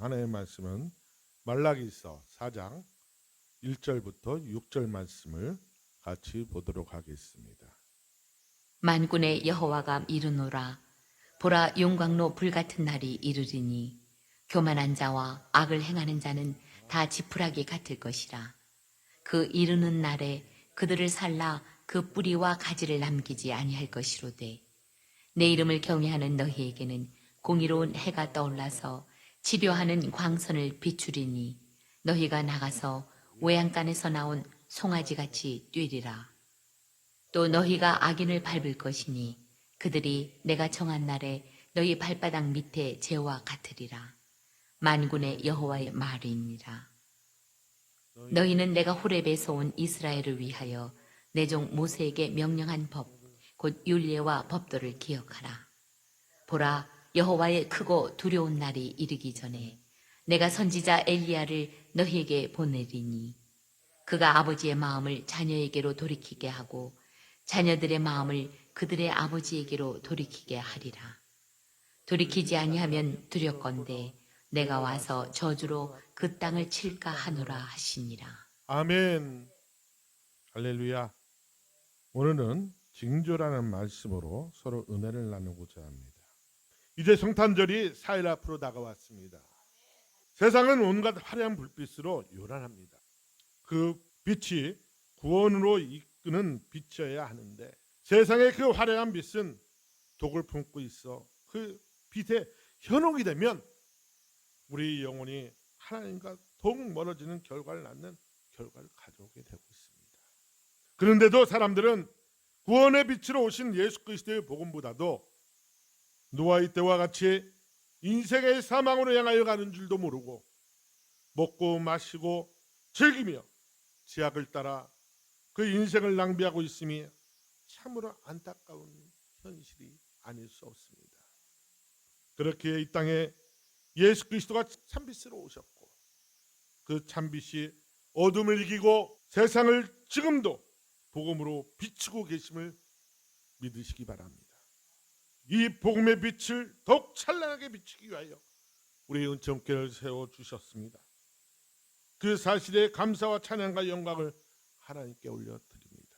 하나님의 말씀은 말라기서 4장 1절부터 6절 말씀을 같이 보도록 하겠습니다. 만군의 여호와가 이르노라. 보라, 용광로 불같은 날이 이르리니 교만한 자와 악을 행하는 자는 다 지푸라기 같을 것이라. 그 이르는 날에 그들을 살라 그 뿌리와 가지를 남기지 아니할 것이로되, 내 이름을 경외하는 너희에게는 공의로운 해가 떠올라서 치료하는 광선을 비추리니 너희가 나가서 외양간에서 나온 송아지같이 뛰리라. 또 너희가 악인을 밟을 것이니 그들이 내가 정한 날에 너희 발바닥 밑에 재와 같으리라. 만군의 여호와의 말이니라. 너희는 내가 호렙에서 온 이스라엘을 위하여 내 종 모세에게 명령한 법, 곧 율례와 법도를 기억하라. 보라, 여호와의 크고 두려운 날이 이르기 전에 내가 선지자 엘리야를 너희에게 보내리니 그가 아버지의 마음을 자녀에게로 돌이키게 하고 자녀들의 마음을 그들의 아버지에게로 돌이키게 하리라. 돌이키지 아니하면 두렵건대 내가 와서 저주로 그 땅을 칠까 하노라 하시니라. 아멘. 할렐루야. 오늘은 징조라는 말씀으로 서로 은혜를 나누고자 합니다. 이제 성탄절이 4일 앞으로 다가왔습니다. 세상은 온갖 화려한 불빛으로 요란합니다. 그 빛이 구원으로 이끄는 빛이어야 하는데 세상의 그 화려한 빛은 독을 품고 있어 그 빛에 현혹이 되면 우리 영혼이 하나님과 더욱 멀어지는 결과를 낳는 결과를 가져오게 되고 있습니다. 그런데도 사람들은 구원의 빛으로 오신 예수 그리스도의 복음보다도 노아의 때와 같이 인생의 사망으로 향하여 가는 줄도 모르고 먹고 마시고 즐기며 지약을 따라 그 인생을 낭비하고 있음이 참으로 안타까운 현실이 아닐 수 없습니다. 그렇게 이 땅에 예수 그리스도가 참빛으로 오셨고 그 참빛이 어둠을 이기고 세상을 지금도 복음으로 비추고 계심을 믿으시기 바랍니다. 이 복음의 빛을 더욱 찬란하게 비추기 위하여 우리 은총교회를 세워주셨습니다. 그 사실에 감사와 찬양과 영광을 하나님께 올려드립니다.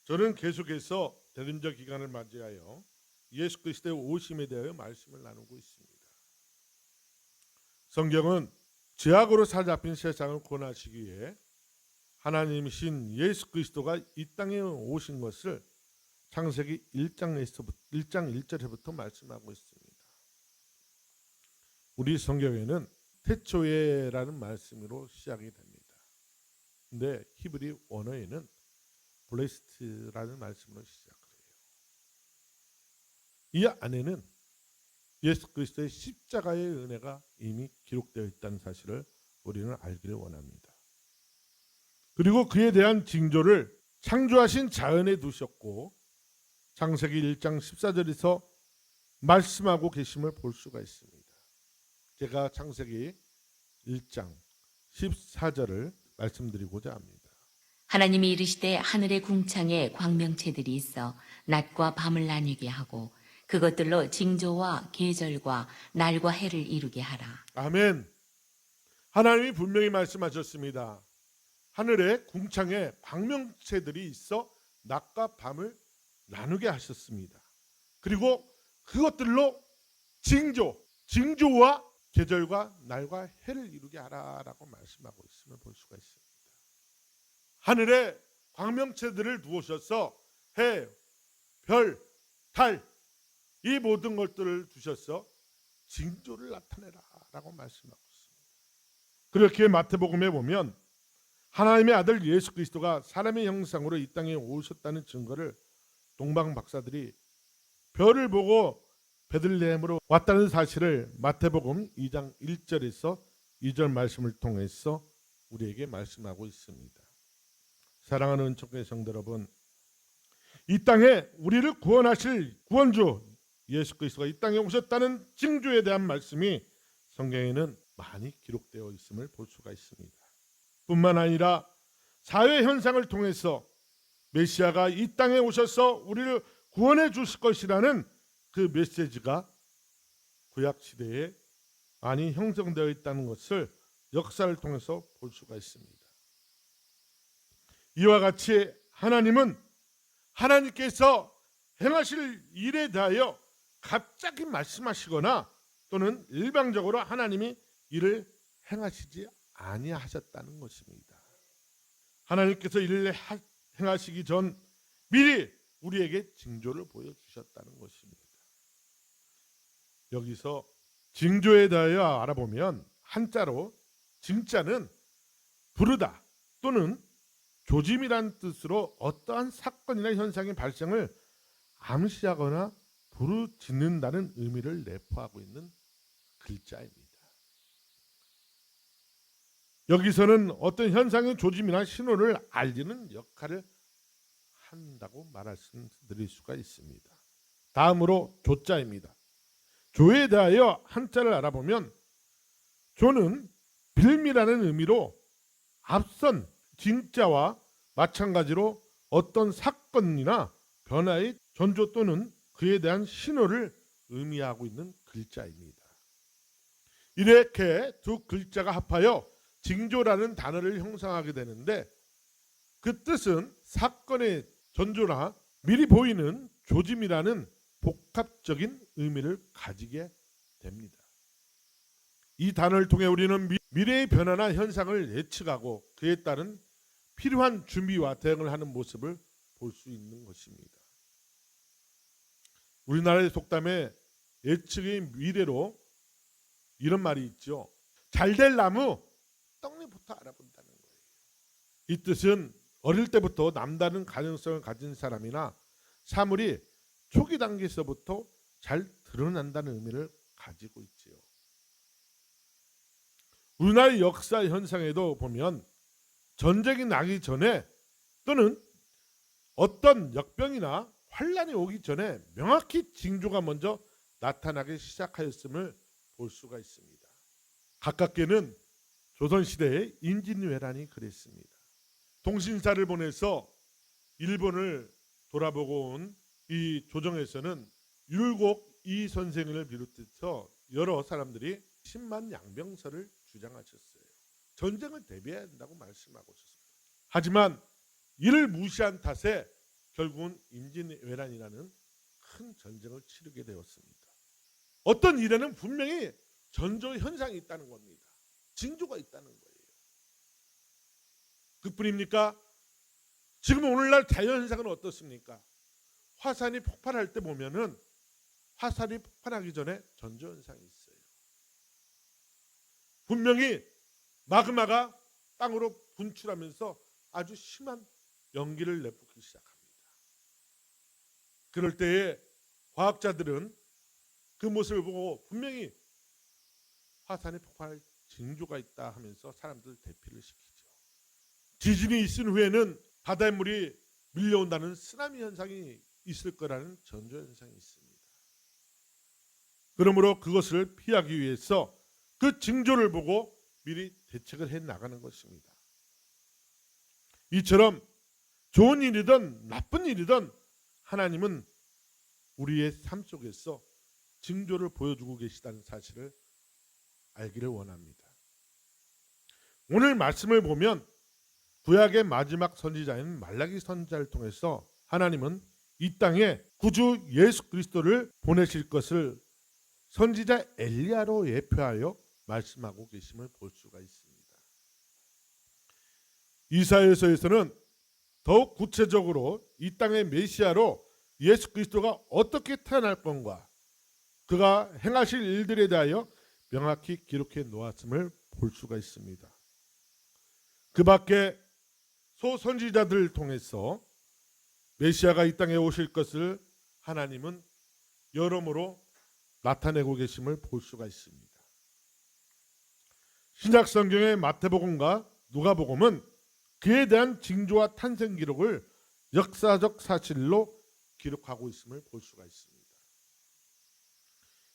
저는 계속해서 대림절 기간을 맞이하여 예수 그리스도의 오심에 대하여 말씀을 나누고 있습니다. 성경은 죄악으로 사로잡힌 세상을 구원하시기 위해 하나님이신 예수 그리스도가 이 땅에 오신 것을 창세기 1장 1절부터 말씀하고 있습니다. 우리 성경에는 태초에라는 말씀으로 시작이 됩니다. 근데 히브리 원어에는 블레스트라는 말씀으로 시작을 해요. 이 안에는 예수 그리스도의 십자가의 은혜가 이미 기록되어 있다는 사실을 우리는 알기를 원합니다. 그리고 그에 대한 징조를 창조하신 자연에 두셨고 창세기 1장 14절에서 말씀하고 계심을 볼 수가 있습니다. 제가 창세기 1장 14절을 말씀드리고자 합니다. 하나님이 이르시되 하늘의 궁창에 광명체들이 있어 낮과 밤을 나뉘게 하고 그것들로 징조와 계절과 날과 해를 이루게 하라. 아멘. 하나님이 분명히 말씀하셨습니다. 하늘에 궁창에 광명체들이 있어 낮과 밤을 나누게 하셨습니다. 그리고 그것들로 징조와 계절과 날과 해를 이루게 하라라고 말씀하고 있음을 볼 수가 있습니다. 하늘에 광명체들을 두으셔서 해, 별, 달 이 모든 것들을 두셔서 징조를 나타내라라고 말씀하고 있습니다. 그렇게 마태복음에 보면 하나님의 아들 예수 그리스도가 사람의 형상으로 이 땅에 오셨다는 증거를 동방 박사들이 별을 보고 베들레헴으로 왔다는 사실을 마태복음 2장 1절에서 2절 말씀을 통해서 우리에게 말씀하고 있습니다. 사랑하는 은총교회 성도 여러분, 이 땅에 우리를 구원하실 구원주 예수 그리스도가 이 땅에 오셨다는 징조에 대한 말씀이 성경에는 많이 기록되어 있음을 볼 수가 있습니다. 뿐만 아니라 사회 현상을 통해서 메시아가 이 땅에 오셔서 우리를 구원해 주실 것이라는 그 메시지가 구약 시대에 많이 형성되어 있다는 것을 역사를 통해서 볼 수가 있습니다. 이와 같이 하나님께서 행하실 일에 대하여 갑자기 말씀하시거나 또는 일방적으로 하나님이 일을 행하시지 아니하셨다는 것입니다. 하나님께서 일을 행하시기 전 미리 우리에게 징조를 보여주셨다는 것입니다. 여기서 징조에 대하여 알아보면 한자로 징자는 부르다 또는 조짐이란 뜻으로 어떠한 사건이나 현상의 발생을 암시하거나 부르짖는다는 의미를 내포하고 있는 글자입니다. 여기서는 어떤 현상의 조짐이나 신호를 알리는 역할을 한다고 말씀드릴 수가 있습니다. 다음으로 조자입니다. 조에 대하여 한자를 알아보면 조는 빌미라는 의미로 앞선 징자와 마찬가지로 어떤 사건이나 변화의 전조 또는 그에 대한 신호를 의미하고 있는 글자입니다. 이렇게 두 글자가 합하여 징조라는 단어를 형성하게 되는데 그 뜻은 사건의 전조나 미리 보이는 조짐이라는 복합적인 의미를 가지게 됩니다. 이 단어를 통해 우리는 미래의 변화나 현상을 예측하고 그에 따른 필요한 준비와 대응을 하는 모습을 볼 수 있는 것입니다. 우리나라의 속담에 예측의 미래로 이런 말이 있죠. 잘될 나무 떡잎부터 알아본다는 거예요. 이 뜻은 어릴 때부터 남다른 가능성을 가진 사람이나 사물이 초기 단계에서부터 잘 드러난다는 의미를 가지고 있지요. 우리나라의 역사 현상에도 보면 전쟁이 나기 전에 또는 어떤 역병이나 환란이 오기 전에 명확히 징조가 먼저 나타나기 시작하였음을 볼 수가 있습니다. 가깝게는 조선시대의 인진왜란이 그랬습니다. 통신사를 보내서 일본을 돌아보고 온 이 조정에서는 율곡 이 선생을 비롯해서 여러 사람들이 10만 양병설을 주장하셨어요. 전쟁을 대비해야 한다고 말씀하고 있었습니다. 하지만 이를 무시한 탓에 결국은 임진왜란이라는 큰 전쟁을 치르게 되었습니다. 어떤 일에는 분명히 전조 현상이 있다는 겁니다. 징조가 있다는 거예요. 그뿐입니까? 지금 오늘날 자연현상은 어떻습니까? 화산이 폭발할 때 보면은 화산이 폭발하기 전에 전조현상이 있어요. 분명히 마그마가 땅으로 분출하면서 아주 심한 연기를 내뿜기 시작합니다. 그럴 때에 과학자들은 그 모습을 보고 분명히 화산이 폭발할 징조가 있다 하면서 사람들 대피를 시키죠. 지진이 있은 후에는 바닷물이 밀려온다는 쓰나미 현상이 있을 거라는 전조 현상이 있습니다. 그러므로 그것을 피하기 위해서 그 징조를 보고 미리 대책을 해 나가는 것입니다. 이처럼 좋은 일이든 나쁜 일이든 하나님은 우리의 삶 속에서 징조를 보여주고 계시다는 사실을 알기를 원합니다. 오늘 말씀을 보면 구약의 마지막 선지자인 말라기 선지자를 통해서 하나님은 이 땅에 구주 예수 그리스도를 보내실 것을 선지자 엘리야로 예표하여 말씀하고 계심을 볼 수가 있습니다. 이사야서에서는 더욱 구체적으로 이 땅의 메시아로 예수 그리스도가 어떻게 태어날 건가 그가 행하실 일들에 대하여 명확히 기록해 놓았음을 볼 수가 있습니다. 그 밖에 소선지자들을 통해서 메시아가 이 땅에 오실 것을 하나님은 여러모로 나타내고 계심을 볼 수가 있습니다. 신약 성경의 마태복음과 누가복음은 그에 대한 징조와 탄생 기록을 역사적 사실로 기록하고 있음을 볼 수가 있습니다.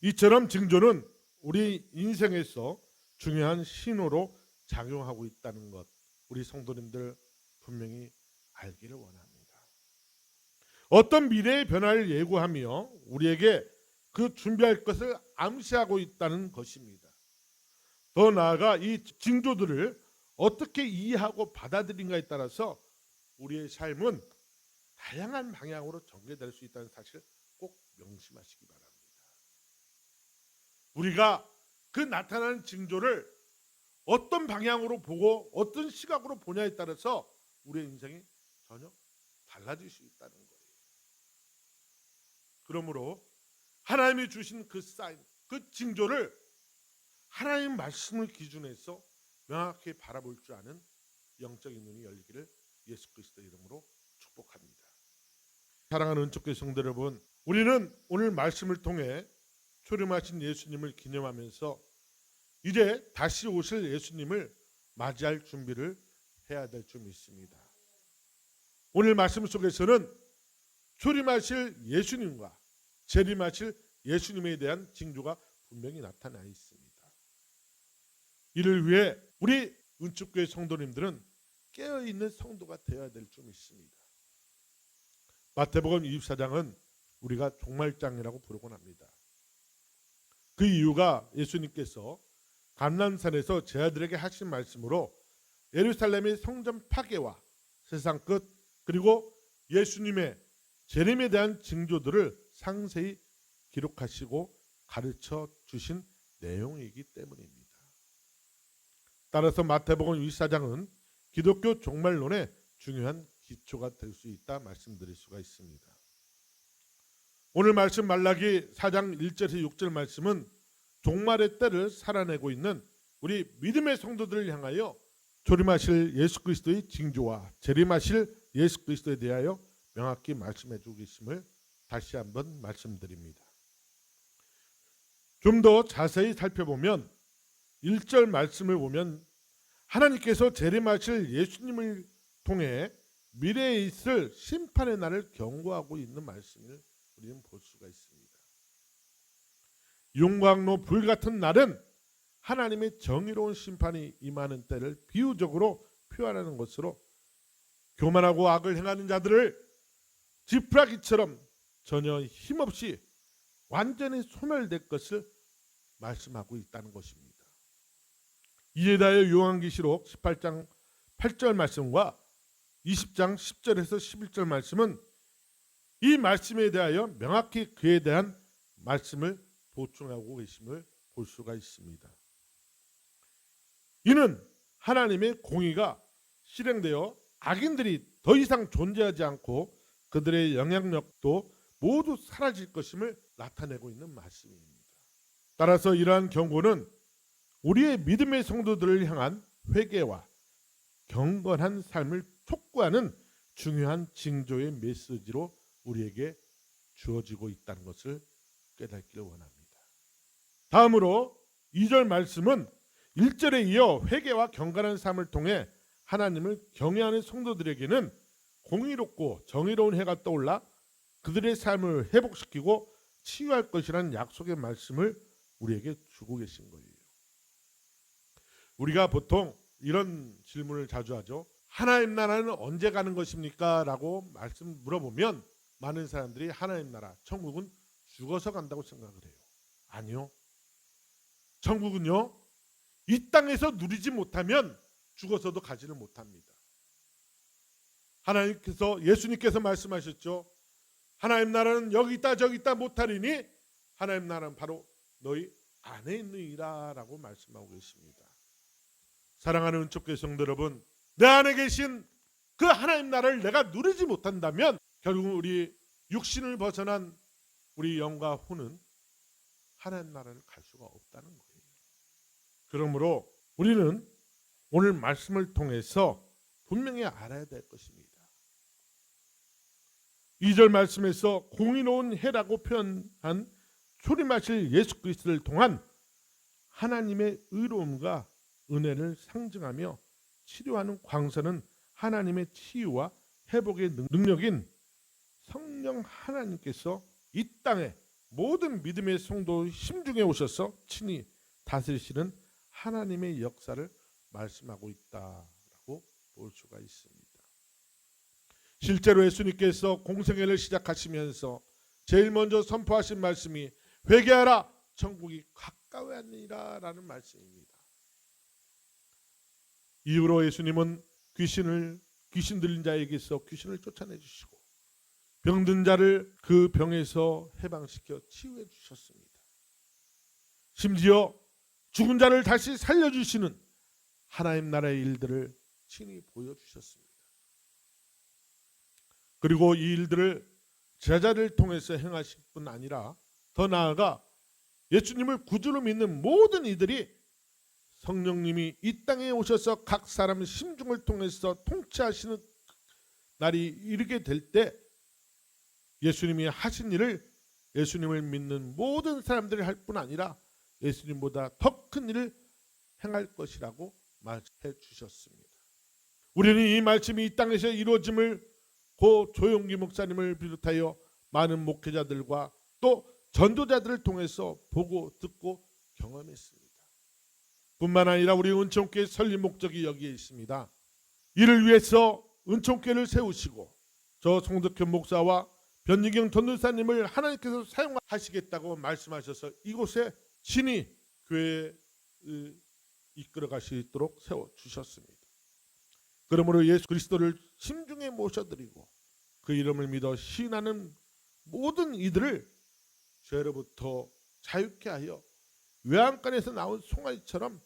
이처럼 징조는 우리 인생에서 중요한 신호로 작용하고 있다는 것 우리 성도님들 분명히 알기를 원합니다. 어떤 미래의 변화를 예고하며 우리에게 그 준비할 것을 암시하고 있다는 것입니다. 더 나아가 이 징조들을 어떻게 이해하고 받아들인가에 따라서 우리의 삶은 다양한 방향으로 전개될 수 있다는 사실을 꼭 명심하시기 바랍니다. 우리가 그 나타나는 징조를 어떤 방향으로 보고 어떤 시각으로 보냐에 따라서 우리의 인생이 전혀 달라질 수 있다는 거예요. 그러므로 하나님이 주신 그 사인, 그 징조를 하나님 말씀을 기준해서 명확히 바라볼 줄 아는 영적인 눈이 열리기를 예수 그리스도의 이름으로 축복합니다. 사랑하는 은총교회 성도 여러분, 우리는 오늘 말씀을 통해 초림하신 예수님을 기념하면서 이제 다시 오실 예수님을 맞이할 준비를 해야 될 줄 믿습니다. 오늘 말씀 속에서는 초림하실 예수님과 재림하실 예수님에 대한 징조가 분명히 나타나 있습니다. 이를 위해 우리 은축교회 성도님들은 깨어있는 성도가 되어야 될 줄 믿습니다. 마태복음 24장은 우리가 종말장이라고 부르곤 합니다. 그 이유가 예수님께서 감람산에서 제자들에게 하신 말씀으로 예루살렘의 성전 파괴와 세상 끝 그리고 예수님의 재림에 대한 징조들을 상세히 기록하시고 가르쳐 주신 내용이기 때문입니다. 따라서 마태복음 24장은 기독교 종말론의 중요한 기초가 될 수 있다 말씀드릴 수가 있습니다. 오늘 말씀 말라기 4장 1절에서 6절 말씀은 종말의 때를 살아내고 있는 우리 믿음의 성도들을 향하여 초림하실 예수 그리스도의 징조와 재림하실 예수 그리스도에 대하여 명확히 말씀해 주고 계심을 다시 한번 말씀드립니다. 좀 더 자세히 살펴보면 1절 말씀을 보면 하나님께서 재림하실 예수님을 통해 미래에 있을 심판의 날을 경고하고 있는 말씀을 우리는 볼 수가 있습니다. 용광로 불같은 날은 하나님의 정의로운 심판이 임하는 때를 비유적으로 표현하는 것으로 교만하고 악을 행하는 자들을 지푸라기처럼 전혀 힘없이 완전히 소멸될 것을 말씀하고 있다는 것입니다. 이에 대하여 요한계시록 18장 8절 말씀과 20장 10절에서 11절 말씀은 이 말씀에 대하여 명확히 그에 대한 말씀을 보충하고 계심을 볼 수가 있습니다. 이는 하나님의 공의가 실행되어 악인들이 더 이상 존재하지 않고 그들의 영향력도 모두 사라질 것임을 나타내고 있는 말씀입니다. 따라서 이러한 경고는 우리의 믿음의 성도들을 향한 회개와 경건한 삶을 촉구하는 중요한 징조의 메시지로 우리에게 주어지고 있다는 것을 깨닫기를 원합니다. 다음으로 2절 말씀은 1절에 이어 회개와 경건한 삶을 통해 하나님을 경외하는 성도들에게는 공의롭고 정의로운 해가 떠올라 그들의 삶을 회복시키고 치유할 것이라는 약속의 말씀을 우리에게 주고 계신 거예요. 우리가 보통 이런 질문을 자주 하죠. 하나님 나라는 언제 가는 것입니까? 라고 말씀 물어보면 많은 사람들이 하나님 나라, 천국은 죽어서 간다고 생각을 해요. 아니요. 천국은요, 이 땅에서 누리지 못하면 죽어서도 가지를 못합니다. 하나님께서, 예수님께서 말씀하셨죠. 하나님 나라는 여기 있다 저기 있다 못하리니 하나님 나라는 바로 너희 안에 있느니라 라고 말씀하고 계십니다. 사랑하는 은총교회 성도 여러분, 내 안에 계신 그 하나님 나라를 내가 누리지 못한다면 결국 우리 육신을 벗어난 우리 영과 혼은 하나님 나라를 갈 수가 없다는 거예요. 그러므로 우리는 오늘 말씀을 통해서 분명히 알아야 될 것입니다. 2절 말씀에서 공의로운 해라고 표현한 초림하실 예수 그리스도를 통한 하나님의 의로움과 은혜를 상징하며 치료하는 광선은 하나님의 치유와 회복의 능력인 성령 하나님께서 이 땅에 모든 믿음의 성도의 심중에 오셔서 친히 다스리시는 하나님의 역사를 말씀하고 있다라고 볼 수가 있습니다. 실제로 예수님께서 공생애를 시작하시면서 제일 먼저 선포하신 말씀이 회개하라 천국이 가까이 왔느니라 라는 말씀입니다. 이후로 예수님은 귀신 들린 자에게서 귀신을 쫓아내 주시고 병든 자를 그 병에서 해방시켜 치유해 주셨습니다. 심지어 죽은 자를 다시 살려주시는 하나님 나라의 일들을 친히 보여주셨습니다. 그리고 이 일들을 제자를 통해서 행하실 뿐 아니라 더 나아가 예수님을 구주로 믿는 모든 이들이 성령님이 이 땅에 오셔서 각 사람 심중을 통해서 통치하시는 날이 이르게 될 때 예수님이 하신 일을 예수님을 믿는 모든 사람들이 할 뿐 아니라 예수님보다 더 큰 일을 행할 것이라고 말해 주셨습니다. 우리는 이 말씀이 이 땅에서 이루어짐을 고 조용기 목사님을 비롯하여 많은 목회자들과 또 전도자들을 통해서 보고 듣고 경험했습니다. 뿐만 아니라 우리 은총교회 설립 목적이 여기에 있습니다. 이를 위해서 은총교회를 세우시고 저 송덕현 목사와 변희경 전도사님을 하나님께서 사용하시겠다고 말씀하셔서 이곳에 친히 교회에 이끌어 가실 수 있도록 세워주셨습니다. 그러므로 예수 그리스도를 심중에 모셔드리고 그 이름을 믿어 시인하는 모든 이들을 죄로부터 자유케 하여 외양간에서 나온 송아지처럼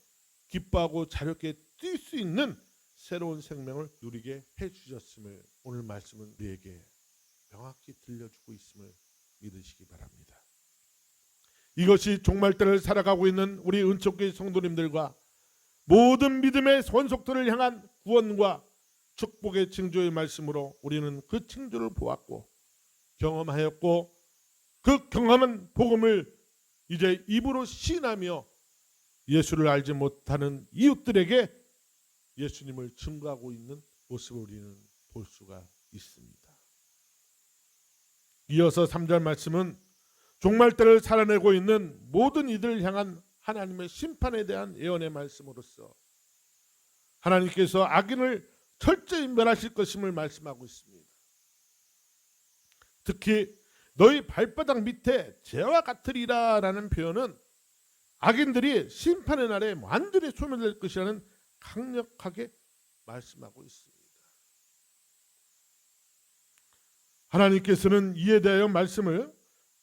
기뻐하고 자유롭게 뛸 수 있는 새로운 생명을 누리게 해주셨음을 오늘 말씀은 우리에게 명확히 들려주고 있음을 믿으시기 바랍니다. 이것이 종말때를 살아가고 있는 우리 은총교회 성도님들과 모든 믿음의 권속들을 향한 구원과 축복의 징조의 말씀으로 우리는 그 징조를 보았고 경험하였고 그 경험한 복음을 이제 입으로 시인하며 예수를 알지 못하는 이웃들에게 예수님을 증거하고 있는 모습을 우리는 볼 수가 있습니다. 이어서 3절 말씀은 종말때를 살아내고 있는 모든 이들을 향한 하나님의 심판에 대한 예언의 말씀으로서 하나님께서 악인을 철저히 멸하실 것임을 말씀하고 있습니다. 특히 너희 발바닥 밑에 재와 같으리라 라는 표현은 악인들이 심판의 날에 완전히 소멸될 것이라는 강력하게 말씀하고 있습니다. 하나님께서는 이에 대하여 말씀을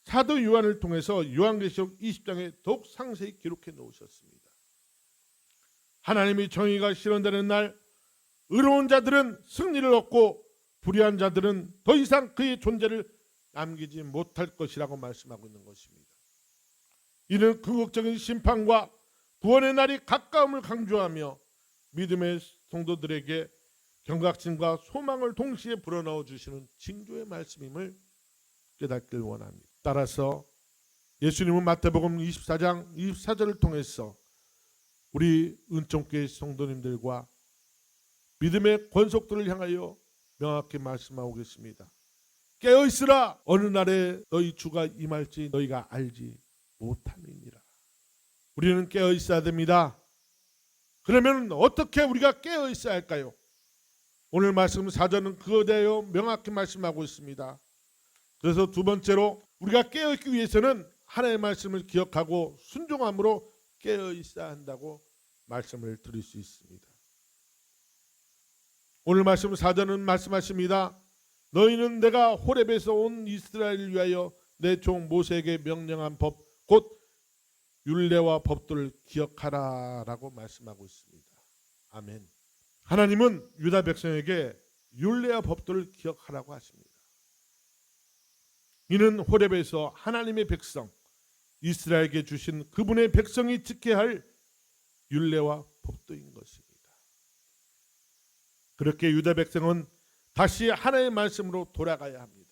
사도 요한을 통해서 요한계시록 20장에 더욱 상세히 기록해 놓으셨습니다. 하나님의 정의가 실현되는 날 의로운 자들은 승리를 얻고 불의한 자들은 더 이상 그의 존재를 남기지 못할 것이라고 말씀하고 있는 것입니다. 이는 궁극적인 심판과 구원의 날이 가까움을 강조하며 믿음의 성도들에게 경각심과 소망을 동시에 불어넣어 주시는 징조의 말씀임을 깨닫길 원합니다. 따라서 예수님은 마태복음 24장 24절을 통해서 우리 은총교회 성도님들과 믿음의 권속들을 향하여 명확히 말씀하고 계십니다. 깨어있으라. 어느 날에 너희 주가 임할지 너희가 알지 못함이니라. 우리는 깨어있어야 됩니다. 그러면 어떻게 우리가 깨어있어야 할까요? 오늘 말씀 4절은 그거에 대하여 명확히 말씀하고 있습니다. 그래서 두 번째로 우리가 깨어있기 위해서는 하나님의 말씀을 기억하고 순종함으로 깨어있어야 한다고 말씀을 드릴 수 있습니다. 오늘 말씀 4절은 말씀하십니다. 너희는 내가 호렙에서 온 이스라엘을 위하여 내 종 모세에게 명령한 법 곧 율례와 법도를 기억하라 라고 말씀하고 있습니다. 아멘. 하나님은 유다 백성에게 율례와 법도를 기억하라고 하십니다. 이는 호렙에서 하나님의 백성 이스라엘에게 주신 그분의 백성이 지켜야 할 율례와 법도인 것입니다. 그렇게 유다 백성은 다시 하나님의 말씀으로 돌아가야 합니다.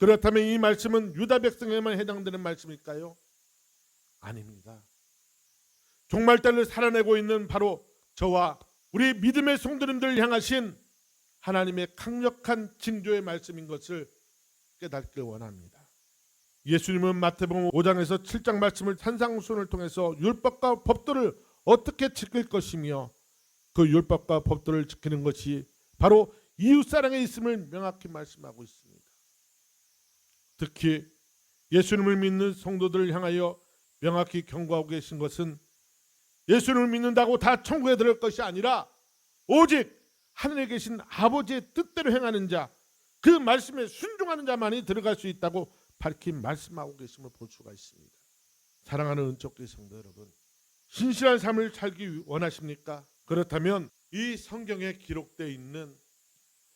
그렇다면 이 말씀은 유다 백성에만 해당되는 말씀일까요? 아닙니다. 종말때를 살아내고 있는 바로 저와 우리 믿음의 성도님들을 향하신 하나님의 강력한 징조의 말씀인 것을 깨닫길 원합니다. 예수님은 마태복음 5장에서 7장 말씀을 산상수훈을 통해서 율법과 법도를 어떻게 지킬 것이며 그 율법과 법도를 지키는 것이 바로 이웃사랑에 있음을 명확히 말씀하고 있습니다. 특히 예수님을 믿는 성도들을 향하여 명확히 경고하고 계신 것은 예수님을 믿는다고 다 천국에 들어갈 것이 아니라 오직 하늘에 계신 아버지의 뜻대로 행하는 자, 그 말씀에 순종하는 자만이 들어갈 수 있다고 밝히 말씀하고 계심을 볼 수가 있습니다. 사랑하는 은총교회 성도 여러분, 신실한 삶을 살기 원하십니까? 그렇다면 이 성경에 기록되어 있는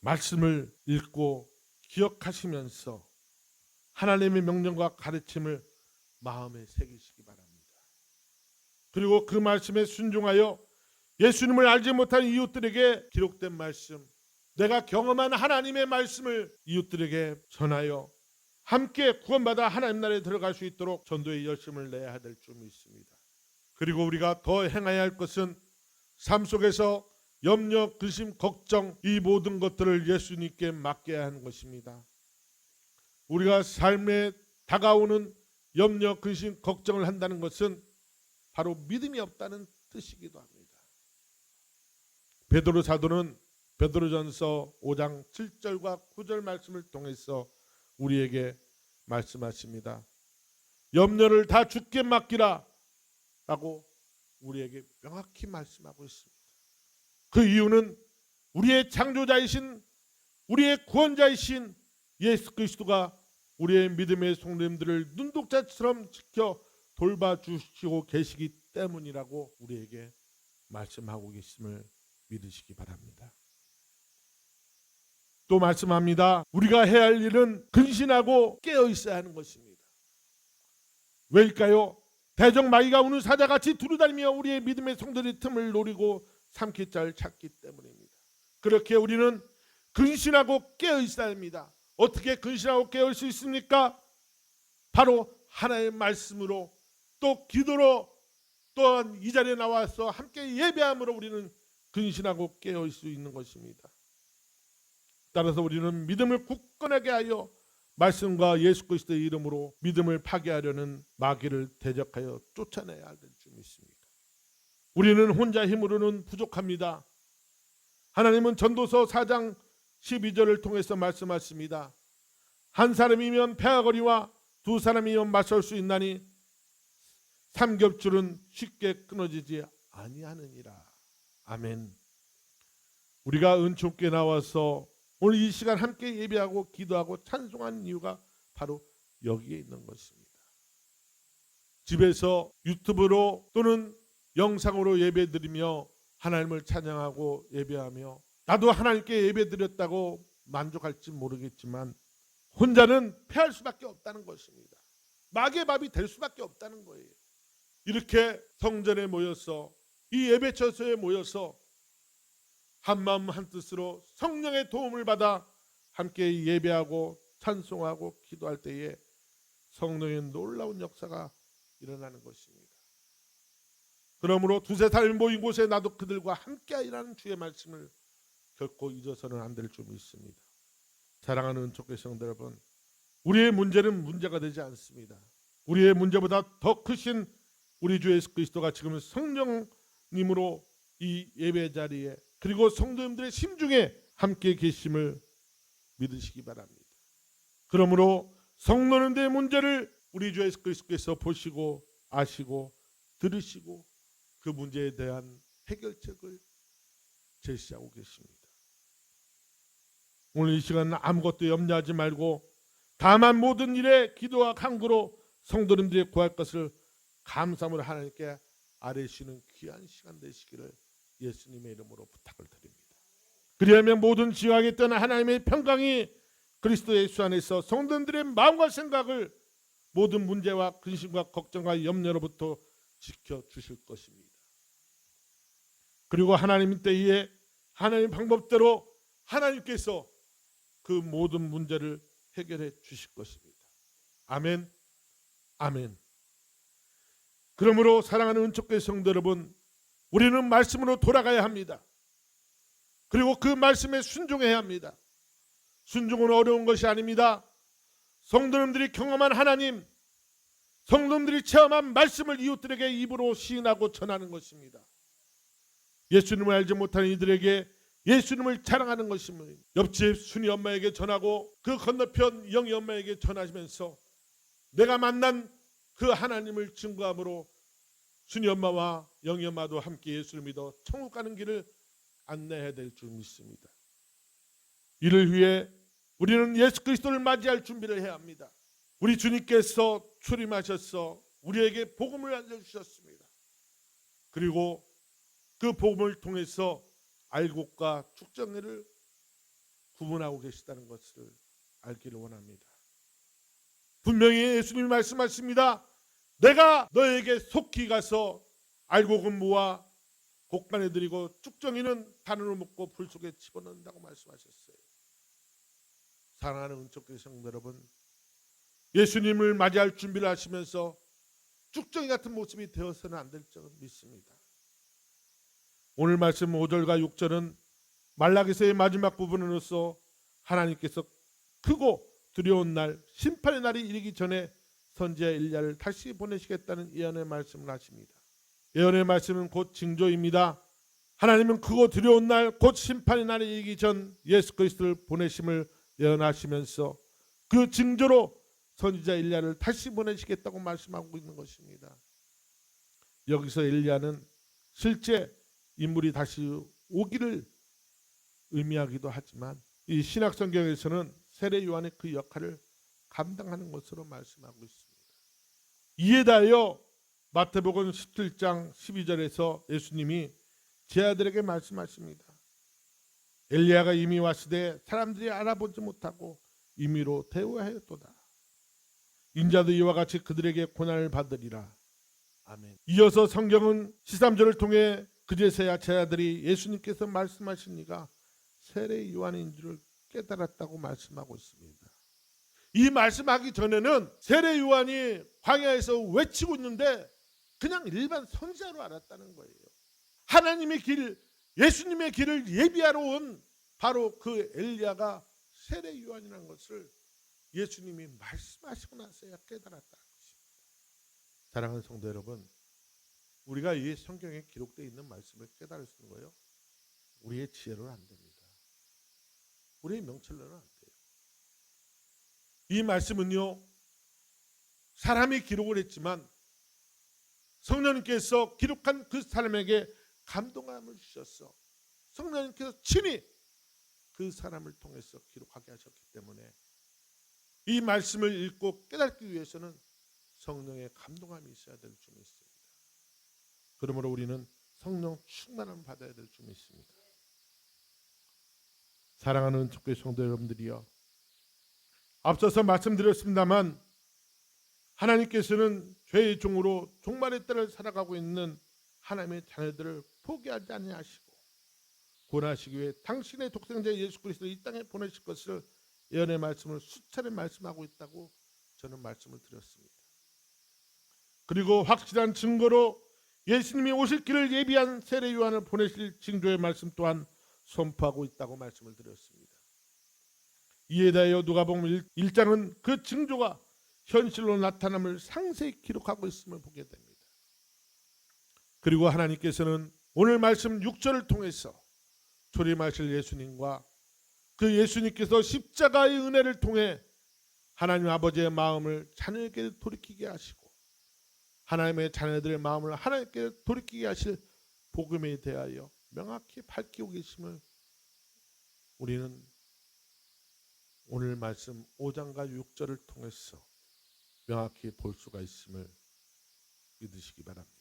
말씀을 읽고 기억하시면서 하나님의 명령과 가르침을 마음에 새기시기 바랍니다. 그리고 그 말씀에 순종하여 예수님을 알지 못한 이웃들에게 기록된 말씀, 내가 경험한 하나님의 말씀을 이웃들에게 전하여 함께 구원받아 하나님 나라에 들어갈 수 있도록 전도의 열심을 내야 될 줄 믿습니다. 그리고 우리가 더 행해야 할 것은 삶 속에서 염려, 근심, 걱정, 이 모든 것들을 예수님께 맡겨야 하는 것입니다. 우리가 삶에 다가오는 염려, 근심, 걱정을 한다는 것은 바로 믿음이 없다는 뜻이기도 합니다. 베드로 사도는 베드로전서 5장 7절과 9절 말씀을 통해서 우리에게 말씀하십니다. 염려를 다 주께 맡기라 라고 우리에게 명확히 말씀하고 있습니다. 그 이유는 우리의 창조자이신, 우리의 구원자이신 예수 그리스도가 우리의 믿음의 성도님들을 눈독자처럼 지켜 돌봐주시고 계시기 때문이라고 우리에게 말씀하고 계심을 믿으시기 바랍니다. 또 말씀합니다. 우리가 해야 할 일은 근신하고 깨어 있어야 하는 것입니다. 왜일까요? 대적 마귀가 우는 사자같이 두루다니며 우리의 믿음의 성도들의 틈을 노리고 삼킬 자를 찾기 때문입니다. 그렇게 우리는 근신하고 깨어 있어야 합니다. 어떻게 근신하고 깨어 있을 수 있습니까? 바로 하나님의 말씀으로, 또 기도로, 또한 이 자리에 나와서 함께 예배함으로 우리는 근신하고 깨어 있을 수 있는 것입니다. 따라서 우리는 믿음을 굳건하게 하여 말씀과 예수 그리스도의 이름으로 믿음을 파괴하려는 마귀를 대적하여 쫓아내야 될 줄 믿습니다. 우리는 혼자 힘으로는 부족합니다. 하나님은 전도서 4장 12절을 통해서 말씀하십니다. 한 사람이면 패하거리와 두 사람이면 맞설 수 있나니 삼겹줄은 쉽게 끊어지지 아니하느니라. 아멘. 우리가 은총께 나와서 오늘 이 시간 함께 예배하고 기도하고 찬송하는 이유가 바로 여기에 있는 것입니다. 집에서 유튜브로 또는 영상으로 예배드리며 하나님을 찬양하고 예배하며 나도 하나님께 예배드렸다고 만족할지 모르겠지만 혼자는 패할 수밖에 없다는 것입니다. 마귀의 밥이 될 수밖에 없다는 거예요. 이렇게 성전에 모여서 이 예배처소에 모여서 한마음 한뜻으로 성령의 도움을 받아 함께 예배하고 찬송하고 기도할 때에 성령의 놀라운 역사가 일어나는 것입니다. 그러므로 두세 사람이 모인 곳에 나도 그들과 함께하리라는 주의 말씀을 결코 잊어서는 안 될 줄 믿습니다. 사랑하는 은총교회 성도 여러분, 우리의 문제는 문제가 되지 않습니다. 우리의 문제보다 더 크신 우리 주 예수 그리스도가 지금 성령님으로 이 예배 자리에 그리고 성도님들의 심중에 함께 계심을 믿으시기 바랍니다. 그러므로 성도님들의 문제를 우리 주 예수 그리스도께서 보시고 아시고 들으시고 그 문제에 대한 해결책을 제시하고 계십니다. 오늘 이 시간은 아무것도 염려하지 말고 다만 모든 일에 기도와 간구로 성도님들이 구할 것을 감사함으로 하나님께 아뢰시는 귀한 시간 되시기를 예수님의 이름으로 부탁을 드립니다. 그리하면 모든 지각에 떠난 하나님의 평강이 그리스도 예수 안에서 성도들의 마음과 생각을 모든 문제와 근심과 걱정과 염려로부터 지켜주실 것입니다. 그리고 하나님 때에 하나님 방법대로 하나님께서 그 모든 문제를 해결해 주실 것입니다. 아멘. 아멘. 그러므로 사랑하는 은총교회 성도 여러분, 우리는 말씀으로 돌아가야 합니다. 그리고 그 말씀에 순종해야 합니다. 순종은 어려운 것이 아닙니다. 성도님들이 경험한 하나님, 성도님들이 체험한 말씀을 이웃들에게 입으로 시인하고 전하는 것입니다. 예수님을 알지 못하는 이들에게 예수님을 자랑하는 것입니다. 옆집 순이 엄마에게 전하고 그 건너편 영희 엄마에게 전하시면서 내가 만난 그 하나님을 증거함으로 순이 엄마와 영희 엄마도 함께 예수를 믿어 천국 가는 길을 안내해야 될 줄 믿습니다. 이를 위해 우리는 예수 그리스도를 맞이할 준비를 해야 합니다. 우리 주님께서 출임하셔서 우리에게 복음을 알려주셨습니다. 그리고 그 복음을 통해서 알곡과 축정회를 구분하고 계시다는 것을 알기를 원합니다. 분명히 예수님이 말씀하십니다. 내가 너에게 속히 가서 알곡은 모아 곡간에 드리고 쭉정이는 단으로 묶고 불 속에 집어넣는다고 말씀하셨어요. 사랑하는 은총교회 성도 여러분, 예수님을 맞이할 준비를 하시면서 쭉정이 같은 모습이 되어서는 안 될 줄 믿습니다. 오늘 말씀 5절과 6절은 말라기서의 마지막 부분으로서 하나님께서 크고 두려운 날, 심판의 날이 이르기 전에 선지자 엘리야를 다시 보내시겠다는 예언의 말씀을 하십니다. 예언의 말씀은 곧 징조입니다. 하나님은 크고 두려운 날, 곧 심판의 날이 이르기 전 예수 그리스도를 보내심을 예언하시면서 그 징조로 선지자 엘리야를 다시 보내시겠다고 말씀하고 있는 것입니다. 여기서 엘리야는 실제 인물이 다시 오기를 의미하기도 하지만 이 신약 성경에서는 세례 요한의 그 역할을 감당하는 것으로 말씀하고 있습니다. 이에 대하여 마태복음 17장 12절에서 예수님이 제자들에게 말씀하십니다. 엘리야가 이미 왔으되 사람들이 알아보지 못하고 임의로 대우하였도다. 인자도 이와 같이 그들에게 고난을 받으리라. 아멘. 이어서 성경은 13절을 통해 그제서야 제자들이 예수님께서 말씀하신 이가 세례 요한인 줄을 깨달았다고 말씀하고 있습니다. 이 말씀하기 전에는 세례 요한이 광야에서 외치고 있는데 그냥 일반 선지자로 알았다는 거예요. 하나님의 길, 예수님의 길을 예비하러 온 바로 그 엘리야가 세례 요한이라는 것을 예수님이 말씀하시고 나서야 깨달았다는 것입니다. 사랑하는 성도 여러분, 우리가 이 성경에 기록되어 있는 말씀을 깨달을 수 있는 거예요. 우리의 지혜로는 안 됩니다. 우리의 명철로는 안 돼요. 이 말씀은요, 사람이 기록을 했지만 성령님께서 기록한 그 사람에게 감동함을 주셔서 성령님께서 친히 그 사람을 통해서 기록하게 하셨기 때문에 이 말씀을 읽고 깨닫기 위해서는 성령의 감동함이 있어야 될 줄 믿습니다. 그러므로 우리는 성령 충만함을 받아야 될 줄 믿습니다. 사랑하는 교회 성도 여러분들이여, 앞서서 말씀드렸습니다만 하나님께서는 죄의 종으로 종말의 때를 살아가고 있는 하나님의 자녀들을 포기하지 아니하시고 구원하시기 위해 당신의 독생자 예수 그리스도를 이 땅에 보내실 것을 예언의 말씀을 수차례 말씀하고 있다고 저는 말씀을 드렸습니다. 그리고 확실한 증거로 예수님이 오실 길을 예비한 세례 요한을 보내실 징조의 말씀 또한 선포하고 있다고 말씀을 드렸습니다. 이에 대하여 누가복음 1장은 그 징조가 현실로 나타남을 상세히 기록하고 있음을 보게 됩니다. 그리고 하나님께서는 오늘 말씀 6절을 통해서 초림하실 예수님과 그 예수님께서 십자가의 은혜를 통해 하나님 아버지의 마음을 자녀에게 돌이키게 하시고 하나님의 자녀들의 마음을 하나님께 돌이키게 하실 복음에 대하여 명확히 밝히고 계심을 우리는 오늘 말씀 5장과 6절을 통해서 명확히 볼 수가 있음을 믿으시기 바랍니다.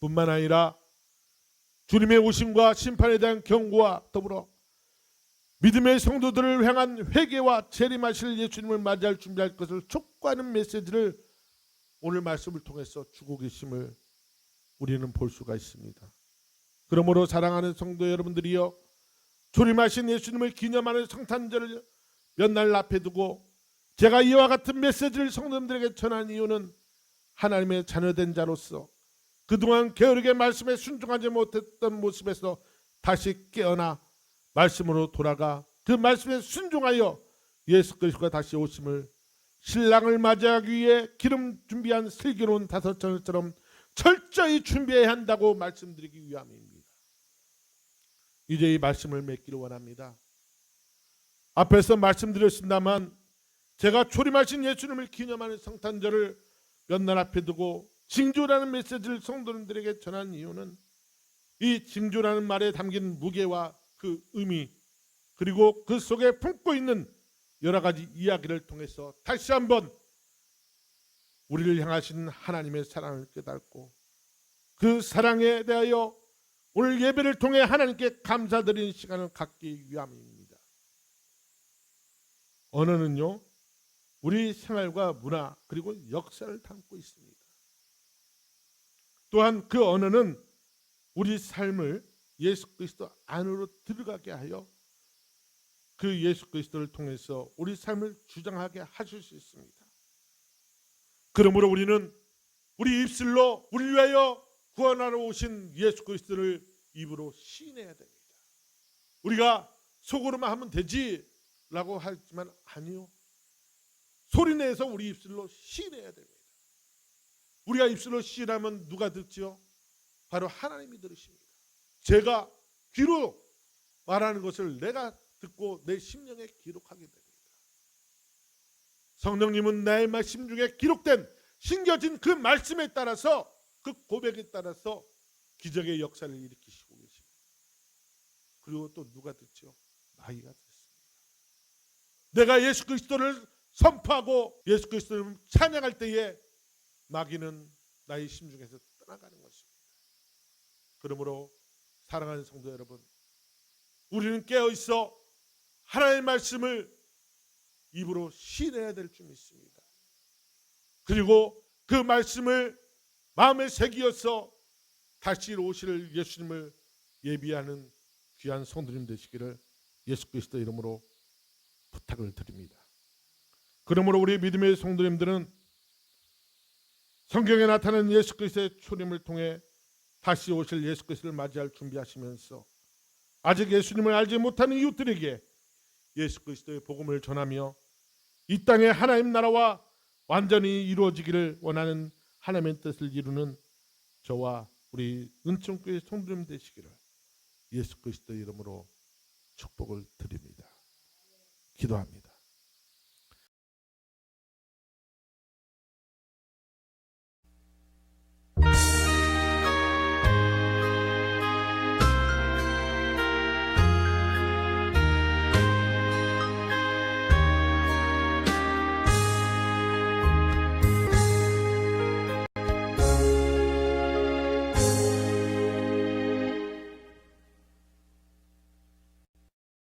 뿐만 아니라 주님의 오심과 심판에 대한 경고와 더불어 믿음의 성도들을 향한 회개와 재림하실 예수님을 맞이할 준비할 것을 촉구하는 메시지를 오늘 말씀을 통해서 주고 계심을 우리는 볼 수가 있습니다. 그러므로 사랑하는 성도 여러분들이여, 주님하신 예수님을 기념하는 성탄절을 몇 날 앞에 두고 제가 이와 같은 메시지를 성도님들에게 전한 이유는 하나님의 자녀된 자로서 그동안 게으르게 말씀에 순종하지 못했던 모습에서 다시 깨어나 말씀으로 돌아가 그 말씀에 순종하여 예수 그리스도가 다시 오심을 신랑을 맞이하기 위해 기름 준비한 슬기로운 다섯 처녀처럼 철저히 준비해야 한다고 말씀드리기 위함입니다. 이제 이 말씀을 맺기를 원합니다. 앞에서 말씀드렸습니다만 제가 초림하신 예수님을 기념하는 성탄절을 몇 날 앞에 두고 징조라는 메시지를 성도님들에게 전한 이유는 이 징조라는 말에 담긴 무게와 그 의미, 그리고 그 속에 품고 있는 여러 가지 이야기를 통해서 다시 한번 우리를 향하신 하나님의 사랑을 깨닫고 그 사랑에 대하여 오늘 예배를 통해 하나님께 감사드리는 시간을 갖기 위함입니다. 언어는요, 우리 생활과 문화 그리고 역사를 담고 있습니다. 또한 그 언어는 우리 삶을 예수 그리스도 안으로 들어가게 하여 그 예수 그리스도를 통해서 우리 삶을 주장하게 하실 수 있습니다. 그러므로 우리는 우리 입술로 우리를 위하여 구원하러 오신 예수 그리스도를 입으로 시인해야 됩니다. 우리가 속으로만 하면 되지라고 하지만 아니요. 소리내서 우리 입술로 시인해야 됩니다. 우리가 입술로 시인하면 누가 듣지요? 바로 하나님이 들으십니다. 제가 귀로 말하는 것을 내가 듣고 내 심령에 기록하게 됩니다. 성령님은 나의 말씀 중에 기록된 심겨진 그 말씀에 따라서 그 고백에 따라서 기적의 역사를 일으키시고 계십니다. 그리고 또 누가 듣죠? 마귀가 듣습니다. 내가 예수 그리스도를 선포하고 예수 그리스도를 찬양할 때에 마귀는 나의 심중에서 떠나가는 것입니다. 그러므로 사랑하는 성도 여러분, 우리는 깨어있어 하나님의 말씀을 입으로 시인해야 될 줄 믿습니다. 그리고 그 말씀을 마음에 새기어서 다시 오실 예수님을 예비하는 귀한 성도님 되시기를 예수 그리스도 이름으로 부탁을 드립니다. 그러므로 우리 믿음의 성도님들은 성경에 나타난 예수 그리스도의 초림을 통해 다시 오실 예수 그리스도를 맞이할 준비하시면서 아직 예수님을 알지 못하는 이웃들에게 예수 그리스도의 복음을 전하며 이 땅의 하나님 나라와 완전히 이루어지기를 원하는 하나님의 뜻을 이루는 저와 우리 은총교회 성도님 되시기를 예수 그리스도 이름으로 축복을 드립니다. 기도합니다.